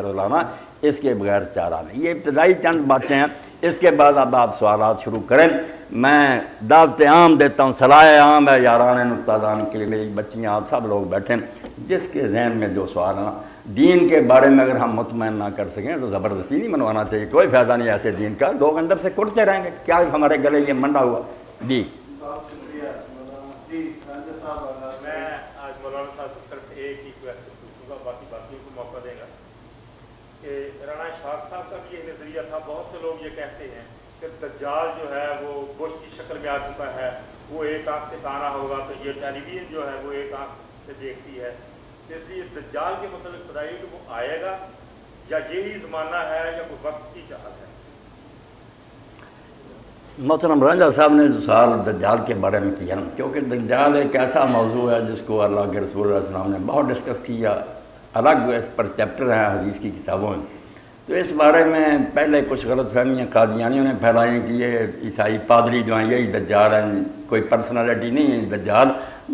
لانا، اس کے بغیر چارہ نہیں۔ یہ ابتدائی چند باتیں ہیں، اس کے بعد اب آپ سوالات شروع کریں۔ میں دعوت عام دیتا ہوں، صلاح عام ہے یاران نقطہ دان کے لیے، میری بچیاں آپ سب لوگ بیٹھیں، جس کے ذہن میں جو سوال ہے دین کے بارے میں اگر ہم مطمئن نہ کر سکیں تو زبردستی نہیں منوانا چاہیے، کوئی فائدہ نہیں ایسے دین کا، لوگ اندر سے کڑتے رہیں گے، کیا ہمارے گلے یہ منڈا ہوا۔ جی بہت شکریہ مولانا جی سانجا صاحب۔ میں آج مولانا صاحب سے صرف ایک ہی کویشچن پوچھوں گا، باقی باقیوں کو موقع دے گا کہ رانا شاق صاحب کا بھی یہ نظریہ تھا، بہت سے لوگ یہ کہتے ہیں کہ دجال جو ہے وہ گوشت کی شکل میں آ چکا ہے، وہ ایک آنکھ سے کانا ہوگا تو یہ ٹیلی ویژن جو ہے وہ ایک آنکھ سے دیکھتی ہے، اس لیے دجال کے متعلق بتائیے کہ وہ آئے گا یا یہی زمانہ ہے یا کوئی وقت کی چاہت ہے؟ محترم رنجا صاحب نے جو سوال دجال کے بارے میں کیا، کیونکہ دجال ایک ایسا موضوع ہے جس کو اللہ کے رسول علیہ السلام نے بہت ڈسکس کیا، الگ اس پر چیپٹر ہیں حدیث کی کتابوں میں، تو اس بارے میں پہلے کچھ غلط فہمیاں قادیانیوں نے پھیلائی کہ یہ عیسائی پادری جو ہیں یہی دجال ہیں، کوئی پرسنالٹی نہیں ہے دجال،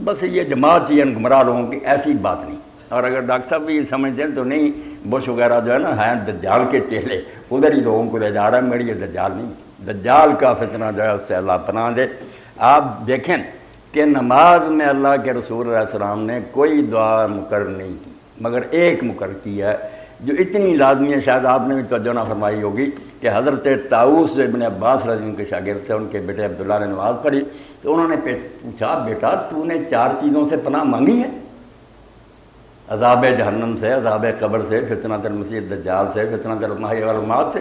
بس یہ جماعت ہی ان گمراہ لوگوں کی، ایسی بات نہیں۔ اور اگر ڈاکٹر صاحب بھی سمجھتے ہیں تو نہیں، بش وغیرہ جو ہے نا ہیں دجال کے چہلے، ادھر ہی لوگوں کو لے جا رہا ہے، میری یہ دجال نہیں، دجال کا فتنہ جو ہے اس سے اللہ پناہ دے۔ آپ دیکھیں کہ نماز میں اللہ کے رسول علیہ السلام نے کوئی دعا مقرر نہیں کی، مگر ایک مقرر کی ہے جو اتنی لازمی ہے، شاید آپ نے بھی توجہ نہ فرمائی ہوگی کہ حضرت طاؤس جو ابن عباس رضی اللہ کے شاگرد تھے، ان کے بیٹے عبداللہ نے نماز پڑھی تو انہوں نے پوچھا بیٹا تو نے 4 چیزوں سے پناہ مانگی ہے، عذاب جہنم سے، عذاب قبر سے، فتنۃ المسیح الدجال سے، فتنۃ المحیا والممات سے؟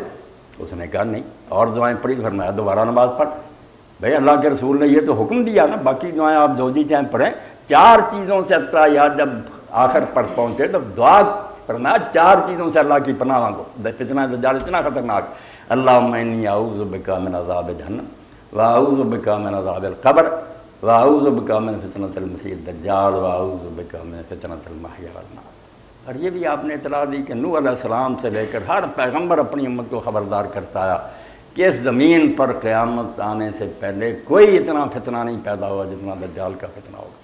اس نے کہا نہیں، اور دعائیں پڑھی، فرمایا دوبارہ نماز پڑھ۔ بھئی اللہ کے رسول نے یہ تو حکم دیا نا، باقی دعائیں آپ جو جی چاہیں پڑھیں، 4 چیزوں سے یا جب آخر پر پہنچے تو دعا فرمایا 4 چیزوں سے اللہ کی پناہ مانگو، فتنہ دجال اتنا خطرناک، اللہم انی اعوذ بک من عذاب جہنم واعوذ بک من عذاب القبر واعوذ بک من فتنۃ المسیح الدجال واعوذ بک من فتنۃ المحیا والممات۔ اور یہ بھی آپ نے اطلاع دی کہ نوح علیہ السلام سے لے کر ہر پیغمبر اپنی امت کو خبردار کرتا ہے کہ اس زمین پر قیامت آنے سے پہلے کوئی اتنا فتنہ نہیں پیدا ہوا جتنا دجال کا فتنہ ہوگا،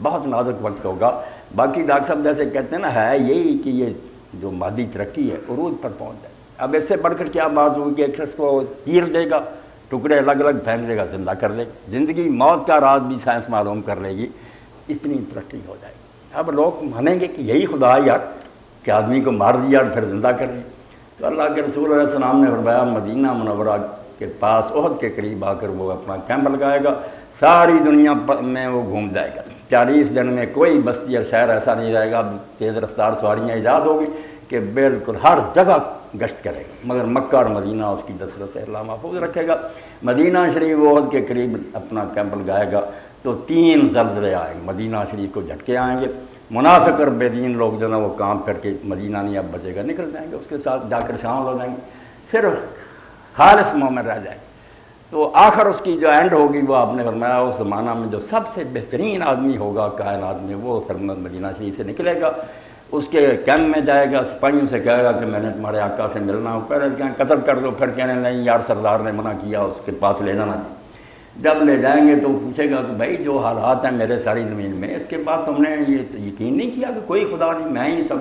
بہت نازک وقت ہوگا۔ باقی ڈاکٹر صاحب جیسے کہتے ہیں نا، ہے یہی کہ یہ جو مادی ترقی ہے عروج پر پہنچ جائے، اب اس سے بڑھ کر کیا بات ہوگی کہ ایک شخص کو چیر دے گا، ٹکڑے الگ الگ پھینک دے گا، زندہ کر دے گا، زندگی موت کا راز بھی سائنس معلوم کر لے گی، اتنی ترقی ہو جائے گی۔ اب لوگ مانیں گے کہ یہی خدا یار کہ آدمی کو مار دیا اور پھر زندہ کر دیا، تو اللہ کے رسول علیہ السلام نے فرمایا مدینہ منورہ کے پاس احد کے قریب آ کر وہ اپنا کیمپ لگائے گا، ساری دنیا میں وہ گھوم جائے گا، 40 دن میں کوئی بستی اور شہر ایسا نہیں رہے گا، تیز رفتار سواریاں ایجاد ہوگی کہ بالکل ہر جگہ گشت کرے گا، مگر مکہ اور مدینہ اس کی دسترس سے اللہ محفوظ رکھے گا۔ مدینہ شریف احد کے قریب اپنا کیمپ لگائے گا تو 3 زلزلے آئیں گے، مدینہ شریف کو جھٹکے آئیں گے، منافق اور بے دین لوگ جو نا وہ کام کر کے مدینہ نہیں اب بچے گا، نکل جائیں گے، اس کے ساتھ جا کر شامل ہو جائیں گے، صرف خالص مومن رہ جائیں گے۔ تو آخر اس کی جو اینڈ ہوگی وہ آپ نے فرمایا اس زمانہ میں جو سب سے بہترین آدمی ہوگا کائنات میں وہ فرمت مدینہ شریف سے نکلے گا، اس کے کیمپ میں جائے گا، سپاہیوں سے کہے گا کہ میں نے تمہارے آقا سے ملنا ہو، پہلے کہیں قتل کر دو، پھر کہنے نہیں یار سردار نے منع کیا، اس کے پاس لے جانا چاہیے۔ جب لے جائیں گے تو پوچھے گا کہ بھائی جو حالات ہیں میرے ساری زمین میں، اس کے بعد تم نے یہ یقین نہیں کیا کہ کوئی خدا نہیں، میں ہی سب؟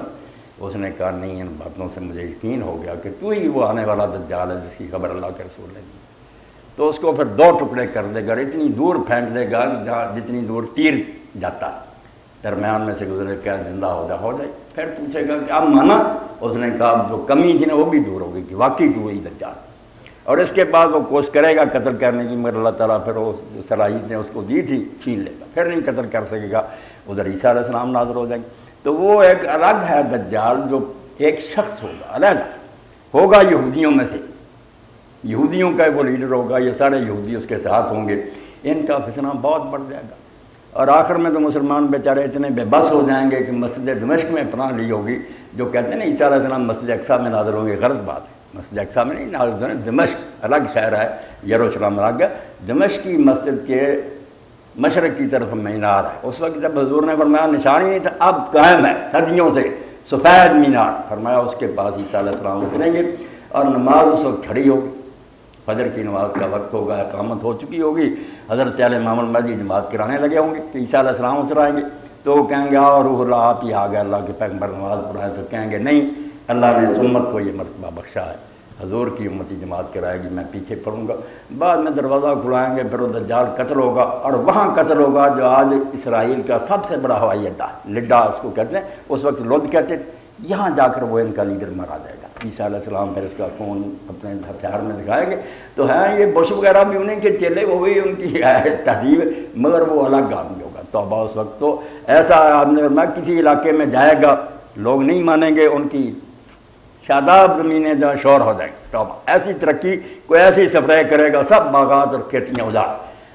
اس نے کہا نہیں، ان باتوں سے مجھے یقین ہو گیا کہ تو ہی وہ آنے والا دجال ہے جس کی خبر اللہ کے رسول نے دی۔ تو اس کو پھر 2 ٹکڑے کر دے گا، اتنی دور پھینک دے گا جہاں جتنی دور تیر جاتا ہے، درمیان میں سے گزرے، کیا زندہ ہو جائے۔ پھر پوچھے گا کہ اب مانا؟ اس نے کہا جو کمی تھی نا وہ بھی دور ہو گئی کہ واقعی تو وہی دجال۔ اور اس کے بعد وہ کوشش کرے گا قتل کرنے کی، مگر اللہ تعالیٰ پھر وہ صلاحیت نے اس کو دی تھی چھین لے گا، پھر نہیں قتل کر سکے گا، ادھر عیسیٰ علیہ السلام نازل ہو جائیں گے۔ تو وہ ایک الگ ہے دجال، جو ایک شخص ہوگا، الگ ہوگا یہودیوں میں سے، یہودیوں کا وہ لیڈر ہوگا، یہ سارے یہودی اس کے ساتھ ہوں گے، ان کا فتنہ بہت بڑھ جائے گا، اور آخر میں تو مسلمان بیچارے اتنے بے بس ہو جائیں گے کہ مسجد دمشق میں پناہ لی ہوگی، جو کہتے ہیں نا عیسیٰ علیہ السلام مسجد اقصیٰ میں نازل ہوں گے، غلط بات ہے، مسجد اقصیٰ میں نہیں نازل ہوئے، دمشق الگ شہر ہے، یروشلم الگ ہے، دمشق کی مسجد کے مشرق کی طرف مینار ہے، اس وقت جب حضور نے فرمایا نشان ہی نہیں تھا، اب قائم ہے صدیوں سے سفید مینار، فرمایا اس کے پاس عیسیٰ علیہ السلام اتریں گے اور نماز اس وقت کھڑی ہوگی، فجر کی نماز کا وقت ہوگا، اقامت ہو چکی ہوگی، حضرت علی امام المہدی جماعت کرانے لگے ہوں گے کہ عیسیٰ علیہ السلام اترائیں گے، تو وہ کہیں گے روح اللہ آپ ہی آ گئے، اللہ کے پیغمبر نماز پڑھائیں، تو کہیں گے نہیں اللہ نے اس امت کو یہ مرتبہ بخشا ہے، حضور کی امتی جماعت کرائے گی، میں پیچھے پڑھوں گا، بعد میں دروازہ کھلائیں گے، پھر وہ دجال قتل ہوگا، اور وہاں قتل ہوگا جو آج اسرائیل کا سب سے بڑا ہوائی اڈہ لڈا اس کو کہتے ہیں، اس وقت لد کہتے ہیں، یہاں جا کر وہ ان کا لیڈر مارا جائے گا۔ عیسیٰ علیہ السلام پھر اس کا خون اپنے ہتھیار میں دکھائیں گے، تو ہیں یہ بش وغیرہ بھی انہیں کے چیلے، وہ بھی ان کی تحریب، مگر وہ الگ آدمی ہوگا۔ توبہ اس وقت تو ایسا آدمی میں کسی علاقے میں جائے گا، لوگ نہیں مانیں گے، ان کی شاداب زمینیں جہاں شور ہو جائیں گی، توبہ ایسی ترقی، کوئی ایسی سپرے کرے گا، سب باغات اور کھیتیاں اجاڑ،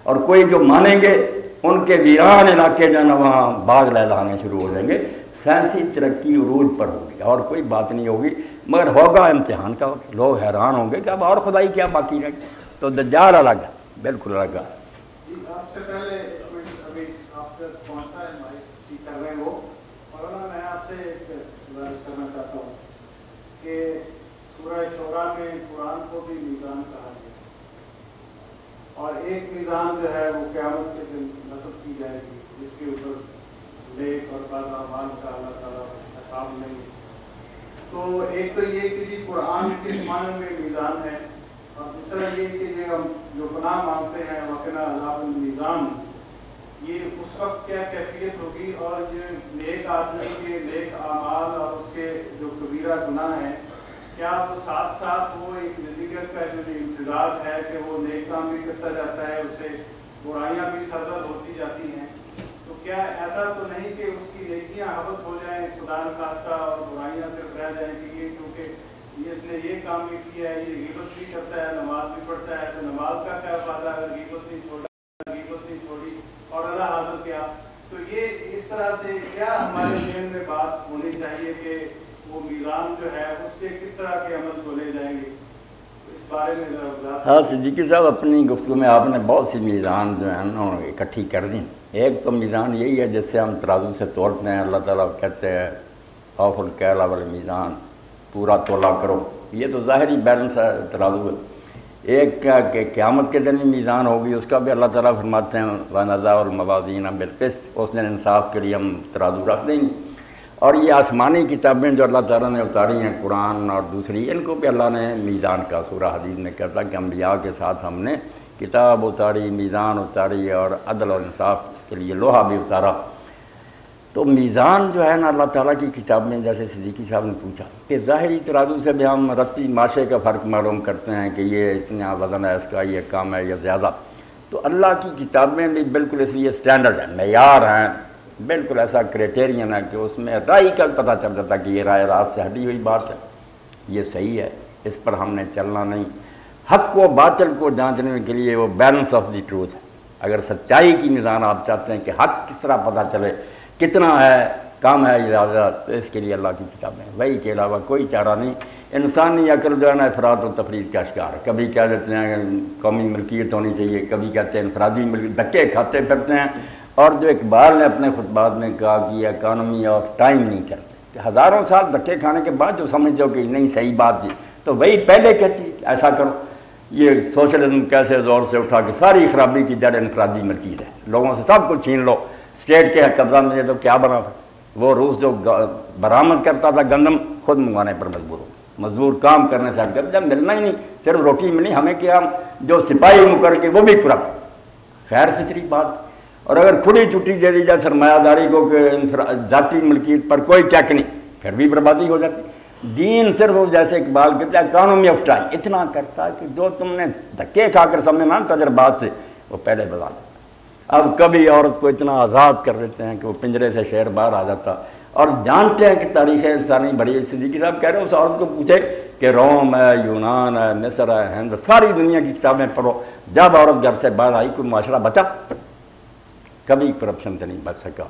اور کوئی جو مانیں گے ان کے ویران علاقے جو ہے نا وہاں باغ لہلانے شروع ہو جائیں گے۔ سائنسی ترقی عروج پر ہوگی اور کوئی بات نہیں ہوگی، مگر ہوگا امتحان کا وقت، لوگ حیران ہوں گے کہ اب اور خدائی کیا باقی رہ گئی۔ تو دجال الگ ہے، بالکل الگ ہے۔ آپ سے پہلے ابھی آپ تک پہنچا ہے مائک کر رہے ہیں وہ، مولانا میں آپ سے ایک گزارش کرنا چاہتا ہوں کہ سورہ شورا میں قرآن کو بھی میزان کہا گیا، اور ایک میزان جو ہے وہ قیامت کے دن نصب کی جائے گی، جس کے اوپر نیک اور بد اعمال کا اللہ تعالیٰ حساب نہیں۔ تو ایک تو یہ کہ جی قرآن کس معنی میں میزان ہے، اور دوسرا یہ کہ ہم جو گناہ مانگتے ہیں وقنا عذاب المیزان، یہ اس وقت کیا کیفیت ہوگی، اور یہ نیک آدمی کے نیک اعمال اور اس کے جو کبیرہ گناہ ہیں، کیا وہ ساتھ ساتھ وہ ایک نتیجت کا جو امتداد ہے کہ وہ نیک کام بھی کرتا جاتا ہے، اس سے برائیاں بھی سرزد ہوتی جاتی ہیں، تو کیا ایسا تو نہیں کہ اس کی نیکیاں حبس ہو جائیں خدا نخواستہ اور برائیاں صرف رہ جائیں کہ یہ کیونکہ اس نے یہ کام بھی کیا ہے، یہ غیبت بھی کرتا ہے، نماز بھی پڑھتا ہے، تو نماز کا کیا فائدہ اگر غیبت نہیں چھوڑی اور اللہ حاضر کیا؟ تو یہ اس طرح سے کیا ہمارے ذہن میں بات ہونی چاہیے کہ وہ میزان جو ہے اس کے کس طرح کے عمل کو لے جائیں گے، اس بارے میں ذرا۔ ہاں صدیقی صاحب، اپنی گفتگو میں آپ نے بہت سی میزان جو ہیں نا اکٹھی کر دیں۔ ایک تو میزان یہی ہے جس سے ہم ترازو سے تولتے ہیں، اللہ تعالیٰ کہتے ہیں اوف الکیل والمیزان، پورا تولا کرو، یہ تو ظاہری بیلنس ہے ترازو ہے۔ ایک کیا کہ قیامت کے دن ہی میزان ہوگی، اس کا بھی اللہ تعالیٰ فرماتے ہیں وَنَضَعُ الْمَوَازِينَ بِالْقِسْطِ، اس دن انصاف کے لیے ہم ترازو رکھ دیں گے۔ اور یہ آسمانی کتابیں جو اللہ تعالیٰ نے اتاری ہیں، قرآن اور دوسری، ان کو بھی اللہ نے میزان کا، سورہ حدید میں کہتا کہ انبیاء کے ساتھ ہم نے کتاب اتاری، میزان اتاری، اور عدل اور انصاف کے لیے لوہا بھی اتارا۔ تو میزان جو ہے نا اللہ تعالیٰ کی کتاب میں، جیسے صدیقی صاحب نے پوچھا کہ ظاہری ترازو سے بھی ہم رتی ماشے کا فرق معلوم کرتے ہیں کہ یہ اتنا وزن ہے، اس کا یہ کم ہے یا زیادہ، تو اللہ کی کتابیں بھی بالکل اس لیے اسٹینڈرڈ ہیں، معیار ہیں، بالکل ایسا کرائٹیرین ہے کہ اس میں رائے کا پتہ چل جاتا کہ یہ رائے راست سے ہٹی ہوئی بات ہے، یہ صحیح ہے، اس پر ہم نے چلنا نہیں۔ حق و باطل کو جانچنے کے لیے وہ بیلنس آف دی ٹروتھ ہے۔ اگر سچائی کی میزان آپ چاہتے ہیں کہ حق کس طرح پتہ چلے، کتنا ہے، کم ہے، زیادہ، تو اس کے لیے اللہ کی کتابیں، وہی کے علاوہ کوئی چارہ نہیں۔ انسانی عقل جو ہے نا افراط و تفریط کا شکار ہے، کبھی کہہ دیتے ہیں قومی ملکیت ہونی چاہیے، کبھی کہتے ہیں انفرادی ملکیت، دھکے کھاتے پھرتے ہیں، اور جو اقبال نے اپنے خطبات میں کہا کہ اکانومی آف ٹائم نہیں کرتے، کہ ہزاروں سال دھکے کھانے کے بعد جو سمجھتے ہو کہ نہیں صحیح بات تھی، تو وہی پہلے کہتی کہ ایسا کرو۔ یہ سوشلزم کیسے زور سے اٹھا کہ ساری خرابی کی جڑ انفرادی ملکیت ہے، لوگوں سے سب کچھ چھین لو، اسٹیٹ کے قبضہ میں، تو کیا بنا؟ وہ روس جو برآمد کرتا تھا گندم، خود منگوانے پر مجبور ہو، مزدور کام کرنے سے ہٹ کر، جب ملنا ہی نہیں، صرف روٹی ملی ہمیں، کیا جو سپاہی مقرر کے وہ بھی کرپٹ، خیر فطری بات۔ اور اگر کھلی چھٹی دے دی جائے سرمایہ داری کو کہ ذاتی ملکیت پر کوئی چیک نہیں، پھر بھی بربادی ہو جاتی۔ دین صرف جیسے اقبال کہتا ہے اکانومی آف ٹائم، اتنا کرتا ہے کہ جو تم نے دھکے کھا کر سمجھنا تجربات سے، وہ پہلے بتا دیتا۔ اب کبھی عورت کو اتنا آزاد کر دیتے ہیں کہ وہ پنجرے سے شیر باہر آ جاتا، اور جانتے ہیں کہ تاریخ انسانی بڑی۔ صدیقی صاحب کہہ رہے ہیں اس عورت کو پوچھے کہ روم ہے، یونان ہے، مصر ہے، ہند، ساری دنیا کی کتابیں پڑھو، جب عورت گھر سے باہر آئی کوئی معاشرہ بچا؟ کبھی کرپشن سے نہیں بچ سکا۔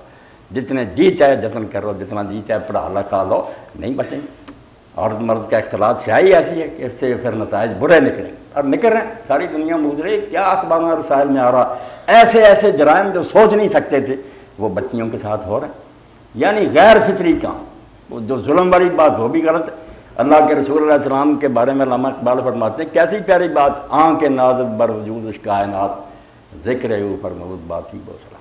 جتنے جی چاہے جتن کرو، جتنا جی چاہے پڑھا لکھا لو، نہیں بچیں گے۔ عورت مرد کا اختلاط سیاہی ایسی ہے کہ اس سے پھر نتائج برے نکلیں، اور نکل رہے ہیں، ساری دنیا موجود رہی، کیا اخبار اور رسائل میں آ رہا، ایسے ایسے جرائم جو سوچ نہیں سکتے تھے وہ بچیوں کے ساتھ ہو رہے ہیں، یعنی غیر فطری کام، وہ جو ظلم والی بات وہ بھی غلط ہے۔ اللہ کے رسول علیہ السلام کے بارے میں علامہ اقبال فرماتے ہیں کیسی پیاری بات، آنکھ نازک بر وجود کائنات، ذکر اوپر موت باقی بوسلا۔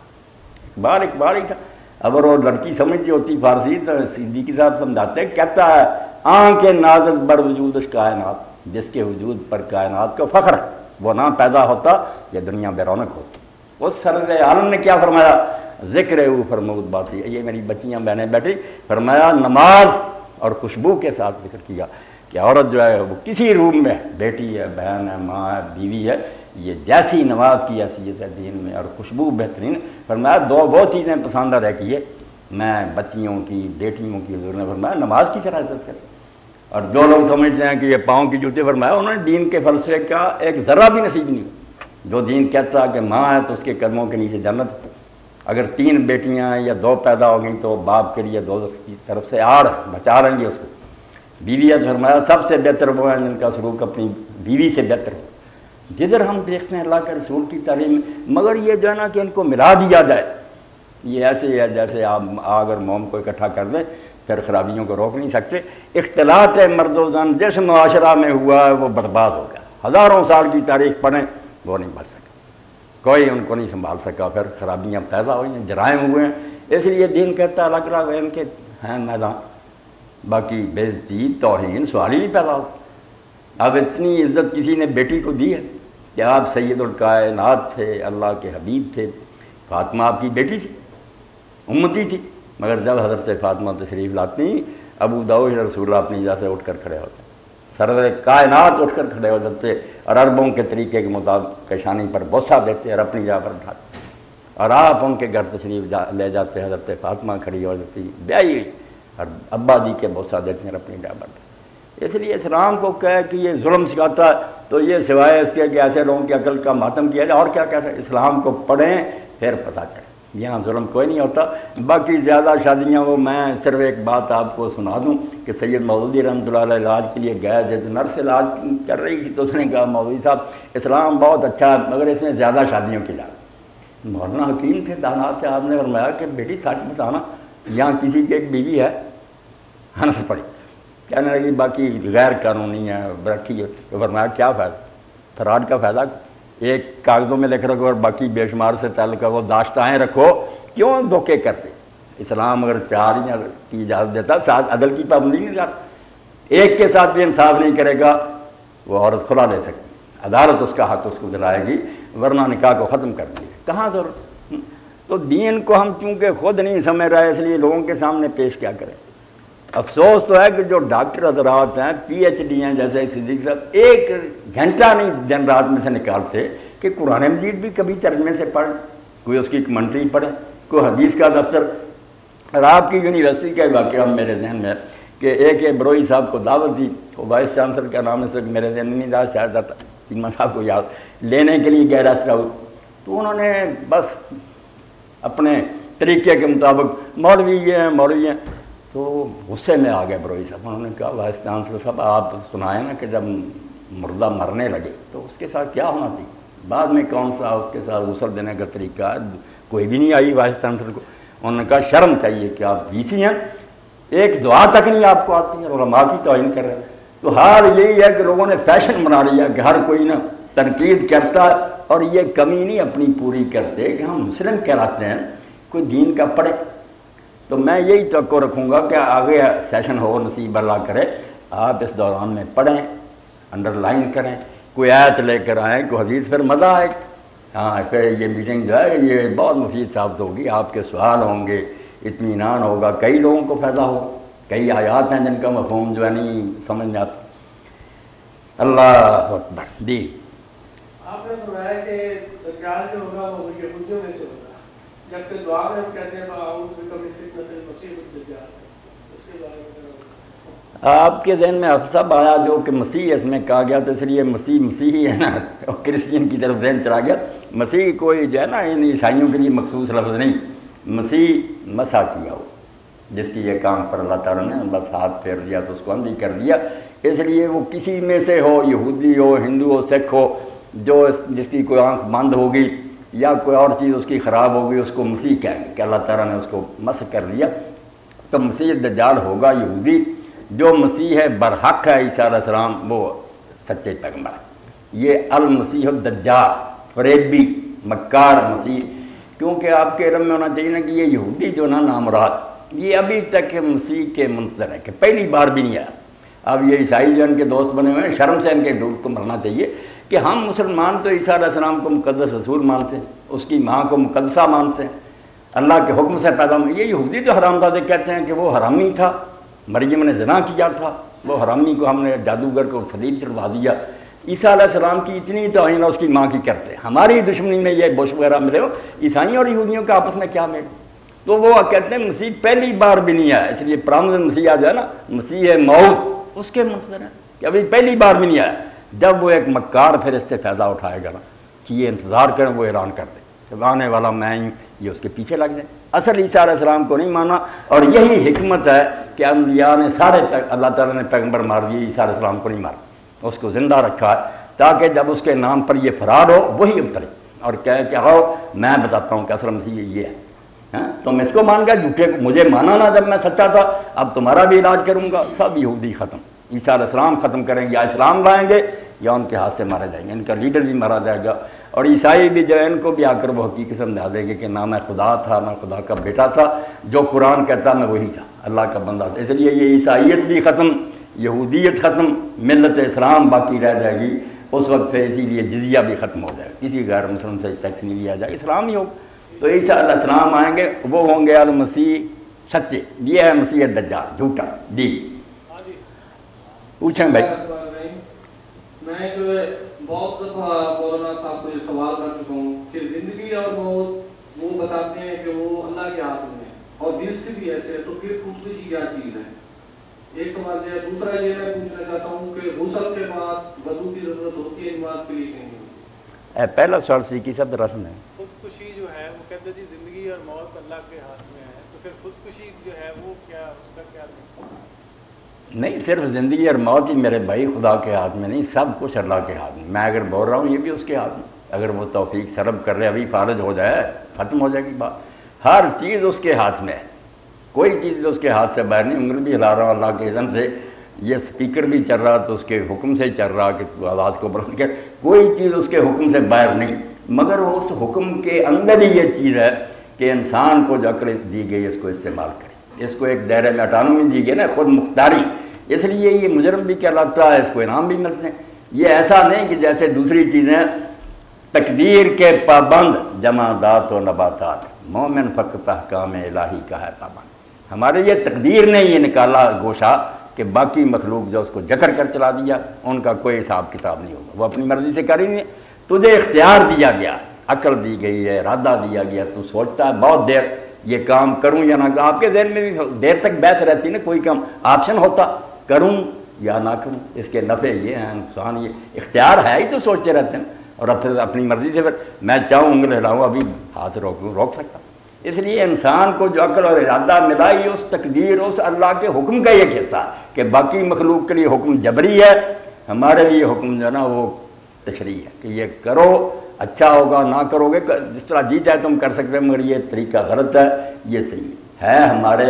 اقبال ہی تھا، اگر وہ لڑکی سمجھتی ہوتی فارسی تو صدیقی صاحب سمجھاتے کہتا ہے آنکھ نازک بر وجود اس کائنات، جس کے وجود پر کائنات کو فخر ہے، وہ نہ پیدا ہوتا یہ دنیا بے رونق ہوتی۔ اس سرور عالم نے کیا فرمایا؟ ذکر او فرمود باتی، یہ میری بچیاں بہنیں بیٹھی، فرمایا نماز اور خوشبو کے ساتھ ذکر کیا کہ عورت جو ہے وہ کسی روم میں بیٹی ہے، بہن ہے، ماں ہے، بیوی ہے، یہ جیسی نماز کی حیثیت ہے دین میں اور خوشبو بہترین۔ فرمایا دو وہ چیزیں پسند رکھیے، میں بچیوں کی بیٹیوں کی، حضور نے فرمایا نماز کی طرح عزت کرے۔ اور جو لوگ سمجھتے ہیں کہ یہ پاؤں کی جوتے، فرمایا انہوں نے دین کے فلسفے کا ایک ذرہ بھی نصیب نہیں۔ جو دین کہتا ہے کہ ماں ہے تو اس کے قدموں کے نیچے جنت، اگر 3 بیٹیاں یا 2 پیدا ہو گئیں تو باپ کے لیے دوزخ کی طرف سے آڑ بچا رہیں گے اس کو۔ بیوی ہے، فرمایا سب سے بہتر وہ ہیں جن کا سلوک اپنی بیوی سے بہتر ہو۔ جدھر ہم دیکھتے ہیں اللہ کے رسول کی تعلیم، مگر یہ جو ہے نا کہ ان کو ملا دیا جائے، یہ ایسے ہے جیسے آپ آگ اور موم کو اکٹھا کر دیں، پھر خرابیوں کو روک نہیں سکتے۔ اختلاط مرد و زن جس معاشرہ میں ہوا ہے وہ برباد ہو گیا، ہزاروں سال کی تاریخ پڑھیں وہ نہیں بچ سکے، کوئی ان کو نہیں سنبھال سکا، پھر خرابیاں پیدا ہوئی ہیں، جرائم ہوئے ہیں۔ اس لیے دین کہتا ہے الگ الگ ان کے ہیں میدان، باقی بے عزتی توہین سوال ہی نہیں پیدا ہوتا۔ اب اتنی عزت کسی نے بیٹی کو دی ہے کہ آپ سید الکائنات تھے، اللہ کے حبیب تھے، فاطمہ آپ کی بیٹی تھی، امتی تھی، مگر جب حضرت فاطمہ تشریف لاتی ابو داؤد رسول اللہ اپنی جگہ سے اٹھ کر کھڑے ہوتے، سرور کائنات اٹھ کر کھڑے ہو جاتے اور عربوں کے طریقے کے مطابق پیشانی پر بوسہ دیتے اور اپنی جگہ پر اٹھاتے، اور آپ ان کے گھر تشریف لے جاتے، حضرت فاطمہ کھڑی ہو جاتی بیائی ہوئی اور ابا جی کے بوسہ دیتے ہیں اپنی جگہ پر۔ اس لیے اسلام کو کہے کہ یہ ظلم سکھاتا ہے تو یہ سوائے اس کے کہ ایسے لوگوں کی عقل کا ماتم کیا جائے اور کیا کہتے ہیں؟ اسلام کو پڑھیں پھر پتہ چلے یہاں ظلم کوئی نہیں ہوتا۔ باقی زیادہ شادیاں وہ میں صرف ایک بات آپ کو سنا دوں کہ سید مودودی رحمۃ اللہ علیہ علاج کے لیے گئے، جب نرس علاج کر رہی تھی تو اس نے کہا مودودی صاحب اسلام بہت اچھا ہے مگر اس میں زیادہ شادیوں کی لاگت۔ مولانا حکیم تھے، دانات تھے، آپ نے فرمایا کہ بیٹی سچ بتانا یہاں کسی کی ایک بیوی ہے؟ ہنس پڑی، کہنے لگی باقی غیر قانونی ہے رکھی ہے۔ تو فرمایا کیا فائدہ، فراڈ کا فائدہ، ایک کاغذوں میں لکھ رکھو اور باقی بے شمار سے تعلق وہ داشتائیں رکھو، کیوں دھوکے کرتے؟ اسلام اگر پیار کی اجازت دیتا، ساتھ عدل کی پابندی نہیں کرتا، ایک کے ساتھ بھی انصاف نہیں کرے گا وہ عورت کھلا لے سکتی، عدالت اس کا حق اس کو دلائے گی، ورنہ نکاح کو ختم کر دیں گے، کہاں ضرورت۔ تو دین کو ہم چونکہ خود نہیں سمجھ رہے اس لیے لوگوں کے سامنے پیش کیا کریں۔ افسوس تو ہے کہ جو ڈاکٹر حضرات ہیں، پی ایچ ڈی ہیں جیسے صدیق صاحب، ایک گھنٹہ نہیں دن رات میں سے نکالتے کہ قرآن مجید بھی کبھی ترجمے سے پڑھ، کوئی اس کی کمنٹری پڑھے، کوئی حدیث کا دفتر۔ اور آپ کی یونیورسٹی کا واقعہ میرے ذہن میں کہ ایک بروئی صاحب کو دعوت دی، وہ وائس چانسلر کا نام ہے میرے ذہن میں نہیں رہا، شاید چیمہ صاحب کو یاد، لینے کے لیے گئے راستہ ہو، تو انہوں نے بس اپنے طریقے کے مطابق مولوی یہ ہیں مولوی ہیں، تو غصے میں آ گئے بروئی صاحب۔ انہوں نے کہا وائس چانسلر صاحب آپ سنائیں نا کہ جب مردہ مرنے لگے تو اس کے ساتھ کیا ہونا چاہیے، بعد میں کون سا اس کے ساتھ غسل دینے کا طریقہ ہے، کوئی بھی نہیں آئی وائس چانسلر کو۔ انہوں نے کہا شرم چاہیے کہ آپ وی سی ہیں، ایک دعا تک نہیں آپ کو آتی ہے، علماء کی توہین کر رہے ہیں۔ تو حال یہی ہے کہ لوگوں نے فیشن بنا لیا کہ ہر کوئی نا تنقید کرتا ہے، اور یہ کمی نہیں اپنی پوری کرتے کہ ہم مسلم کہلاتے ہیں، کوئی دین کا پڑھے۔ تو میں یہی توقع رکھوں گا کہ آگے سیشن ہو نصیب اللہ کرے، آپ اس دوران میں پڑھیں، انڈر لائن کریں، کوئی آیت لے کر آئیں، کوئی حدیث، پھر مزہ آئے۔ ہاں پھر یہ میٹنگ جو ہے یہ بہت مفید ثابت ہوگی، آپ کے سوال ہوں گے، اطمینان ہوگا، کئی لوگوں کو فائدہ ہو، کئی آیات ہیں جن کا مفہوم جو ہے نہیں سمجھ میں آتا۔ اللہ اکبر۔ جی آپ نے فرمایا کہ دجال جو ہوگا وہ یہودیوں میں سے ہوگا، جبکہ دعا میں ہم کہتے ہیں اعوذ بک من فتنۃ المسیح الدجال، اس کے بارے میں آپ کے ذہن میں افسب آیا جو کہ مسیح اس میں کہا گیا، تو اس لیے مسیح مسیحی ہے نا، اور کرسچین کی طرف ذہن چلا گیا۔ مسیح کوئی جو ہے نا ان عیسائیوں کے لیے مخصوص لفظ نہیں، مسیح مسح کیا ہو، جس کی یہ کام پر اللہ تعالیٰ نے بس ہاتھ پھیر دیا تو اس کو اندھی کر دیا، اس لیے وہ کسی میں سے ہو، یہودی ہو، ہندو ہو، سکھ ہو، جو جس کی کوئی آنکھ بند ہوگی یا کوئی اور چیز اس کی خراب ہوگی اس کو مسیح کہیں گے کہ اللہ تعالیٰ نے اس کو مسح کر دیا۔ تو مسیح دجال ہوگا یہودی، جو مسیح ہے برحق ہے عیسیٰ علیہ السلام وہ سچے پیغمبر ہے۔ یہ المسیح الدجال، فریبی مکار مسیح کیونکہ آپ کے علم میں ہونا چاہیے نا کہ یہ یہودی جو نا نامراد یہ ابھی تک مسیح کے منتظر ہے کہ پہلی بار بھی نہیں آیا. اب یہ عیسائی جو ان کے دوست بنے ہوئے ہیں شرم سے ان کے دودھ کو مرنا چاہیے کہ ہم مسلمان تو عیسیٰ علیہ السلام کو مقدس رسول مانتے ہیں, اس کی ماں کو مقدسہ مانتے ہیں, اللہ کے حکم سے پیدا ہوئے. یہ یہودی تو حرامزادے کہتے ہیں کہ وہ حرامی تھا, مریم نے زنا کیا تھا, وہ حرامی کو ہم نے جادوگر کو صلیب چڑھوا دیا. عیسیٰ علیہ السلام کی اتنی توہین اس کی ماں کی کرتے ہیں. ہماری دشمنی میں یہ بش وغیرہ ملے ہو, عیسائیوں اور یہودیوں کا آپس میں کیا میل. تو وہ کہتے ہیں مسیح پہلی بار بھی نہیں آیا, اس لیے پرامد مسیح جو ہے نا مسیح موت اس کے منتظر ہیں کہ ابھی پہلی بار بھی نہیں آیا. جب وہ ایک مکار پھر اس سے فائدہ اٹھائے گا نا کہ یہ انتظار کریں, وہ اعلان کر دے کہ آنے والا میں ہوں, یہ اس کے پیچھے لگ جائیں. اصل عیسیٰ علیہ السلام کو نہیں مانا, اور یہی حکمت ہے کہ انبیاء نے سارے اللہ تعالیٰ نے پیغمبر مار دیے, عیسیٰ علیہ السلام کو نہیں مارا, اس کو زندہ رکھا ہے تاکہ جب اس کے نام پر یہ فرار ہو وہی اترے اور کہے کہ آؤ میں بتاتا ہوں کہ اصل مسیح یہ ہے. تم اس کو مان گیا, جھوٹے کو مجھے مانا نا جب میں سچا تھا, اب تمہارا بھی علاج کروں گا. سب یہودی ختم, عیسیٰ علیہ السلام ختم کریں گے, یا اسلام لائیں گے یا ان کے ہاتھ سے مارے جائیں گے. ان کا لیڈر بھی مارا جائے گا, اور عیسائی بھی جو ہے ان کو بھی آ کر وہ حقیقت سمجھا دیں گے کہ نہ میں خدا تھا نہ خدا کا بیٹا تھا, جو قرآن کہتا میں وہی تھا, اللہ کا بندہ تھا. اس لیے یہ عیسائیت بھی ختم, یہودیت ختم, ملت اسلام باقی رہ جائے گی. اس وقت پہ اسی لیے جزیہ بھی ختم ہو جائے گا, کسی غیر مسلم سے ٹیکس نہیں لیا جائے گا, اسلام ہی ہوگا. تو عیسیٰ علیہ السلام آئیں گے, وہ ہوں گے المسیح سچے. یہ ہے مسیح دجال جھوٹا. جی پوچھیں بھائی. میں جو ہے بہت دفعہ مولانا صاحب کو یہ سوال کر چکا ہوں کہ زندگی اور موت وہ بتاتے ہیں کہ وہ اللہ کے ہاتھ میں ہے, اور رزق بھی ایسے ہے, تو پھر خودکشی کیا چیز ہے؟ ایک سوال یہ ہے. دوسرا یہ میں پوچھنا چاہتا ہوں کہ غسل کے بعد وضو کی ضرورت ہوتی ہے نماز کے لیے کہ نہیں؟ پہلا سوال سیکھی سب رسم ہے. خودکشی جو ہے وہ کہتے جی زندگی اور موت اللہ کے ہاتھ میں ہے, تو پھر خودکشی جو ہے وہ کیا, اس کا کیا نہیں, صرف زندگی اور موت ہی میرے بھائی خدا کے ہاتھ میں نہیں, سب کچھ اللہ کے ہاتھ میں. میں اگر بول رہا ہوں یہ بھی اس کے ہاتھ میں, اگر وہ توفیق سرب کر لے ابھی فارغ ہو جائے ختم ہو جائے گی بات. ہر چیز اس کے ہاتھ میں ہے, کوئی چیز اس کے ہاتھ سے باہر نہیں. انگلی بھی ہلا رہا ہوں اللہ کے اذن سے, یہ سپیکر بھی چل رہا تو اس کے حکم سے چل رہا کہ تو آواز کو بلند کر, کوئی چیز اس کے حکم سے باہر نہیں. مگر اس حکم کے اندر ہی یہ چیز ہے کہ انسان کو جو عقل دی گئی اس کو استعمال کرے. اس کو ایک دائرے میں اٹانومی دی گئی نا, خود مختاری, اس لیے یہ مجرم بھی کہلاتا ہے, اس کو انعام بھی ملتے ہیں. یہ ایسا نہیں کہ جیسے دوسری چیزیں تقدیر کے پابند جمادات و نباتات, مومن فقط احکام الہی کا ہے پابند. ہمارے یہ تقدیر نے یہ نکالا گوشہ کہ باقی مخلوق جو اس کو جکڑ کر چلا دیا, ان کا کوئی حساب کتاب نہیں ہوگا, وہ اپنی مرضی سے کر ہی نہیں. تجھے اختیار دیا گیا, عقل دی گئی ہے, ارادہ دیا گیا, تو سوچتا ہے بہت دیر یہ کام کروں یا نہ. آپ کے ذہن میں بھی دیر تک بحث رہتی نا, کوئی کام آپشن ہوتا کروں یا نہ کروں, اس کے نفع یہ ہیں نقصان یہ, اختیار ہے ہی تو سوچتے رہتے ہیں. اور اب پھر اپنی مرضی سے پھر میں چاہوں انگل ہلاؤں ابھی ہاتھ روک سکتا. اس لیے انسان کو جو عقل اور ارادہ ملا یہ اس تقدیر, اس اللہ کے حکم کا یہ حصہ کہ باقی مخلوق کے لیے حکم جبری ہے, ہمارے لیے حکم جو ہے نا وہ تشریح ہے کہ یہ کرو, اچھا ہوگا, نہ کرو گے جس طرح جی چاہے تم کر سکتے, مگر یہ طریقہ غلط ہے, یہ صحیح ہے ہمارے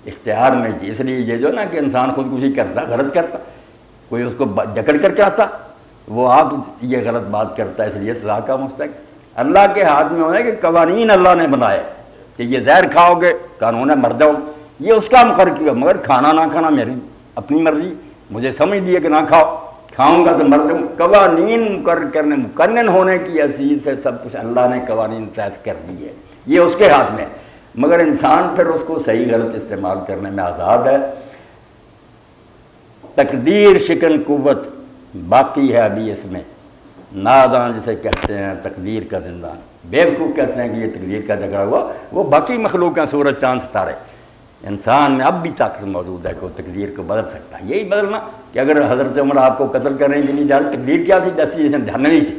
اختیار میں. اس لیے یہ جو نا کہ انسان خودکشی کرتا, غلط کرتا, کوئی اس کو جکڑ کر کے آتا, وہ آپ یہ غلط بات کرتا ہے, اس لیے سزا کا مستحق. اللہ کے ہاتھ میں ہونا ہے کہ قوانین اللہ نے بنائے کہ یہ زہر کھاؤ گے قانون ہے مر جاؤ, یہ اس کا مقرر کیا, مگر کھانا نہ کھانا میری اپنی مرضی, مجھے سمجھ دیے کہ نہ کھاؤ, کھاؤں گا تو مر جاؤں. قوانین مقرر کرنے, مقنن ہونے کی حیثیت سے سب کچھ اللہ نے قوانین طے کر دی ہے, یہ اس کے ہاتھ میں ہے. مگر انسان پھر اس کو صحیح غلط استعمال کرنے میں آزاد ہے. تقدیر شکن قوت باقی ہے ابھی اس میں. ناداں جسے کہتے ہیں تقدیر کا زندان, بیوقوف کہتے ہیں کہ یہ تقدیر کا جھگڑا ہوا, وہ باقی مخلوق ہیں سورج چاند ستارے. انسان میں اب بھی طاقت موجود ہے کہ وہ تقدیر کو بدل سکتا ہے. یہی بدلنا کہ اگر حضرت عمر آپ کو قتل کرنے کے لیے جا رہے, تقدیر کیا تھی, ڈیسٹینیشن جہنم ہی تھی,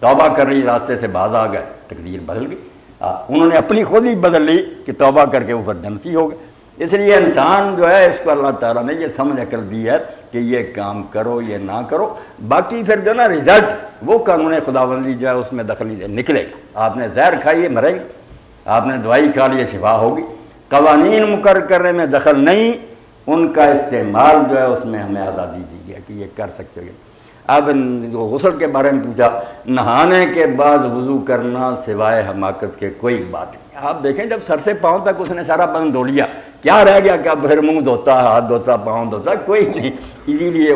توبہ کر رہی راستے سے باز آ گئے, تقدیر بدل گئی. انہوں نے اپنی خود ہی بدل لی کہ توبہ کر کے اوپر جنتی ہو گئے. اس لیے انسان جو ہے اس کو اللہ تعالیٰ نے یہ سمجھ کر دی ہے کہ یہ کام کرو یہ نہ کرو, باقی پھر جو نا رزلٹ وہ قانون خداوندی جو ہے اس میں دخل نکلے گا. آپ نے زہر کھائی ہے مریں گے, آپ نے دوائی کھا لی ہے شفا ہوگی. قوانین مقرر کرنے میں دخل نہیں, ان کا استعمال جو ہے اس میں ہمیں آزادی دی ہے کہ یہ کر سکتے ہیں. اب غسل کے بارے میں پوچھا، نہانے کے بعد وضو کرنا سوائے حماقت کے کوئی بات نہیں۔ آپ دیکھیں جب سر سے پاؤں تک اس نے سارا بدن دھو لیا، کیا رہ گیا کہ اب پھر منہ دھوتا، ہاتھ دھوتا، پاؤں دھوتا، کوئی نہیں۔ اسی لیے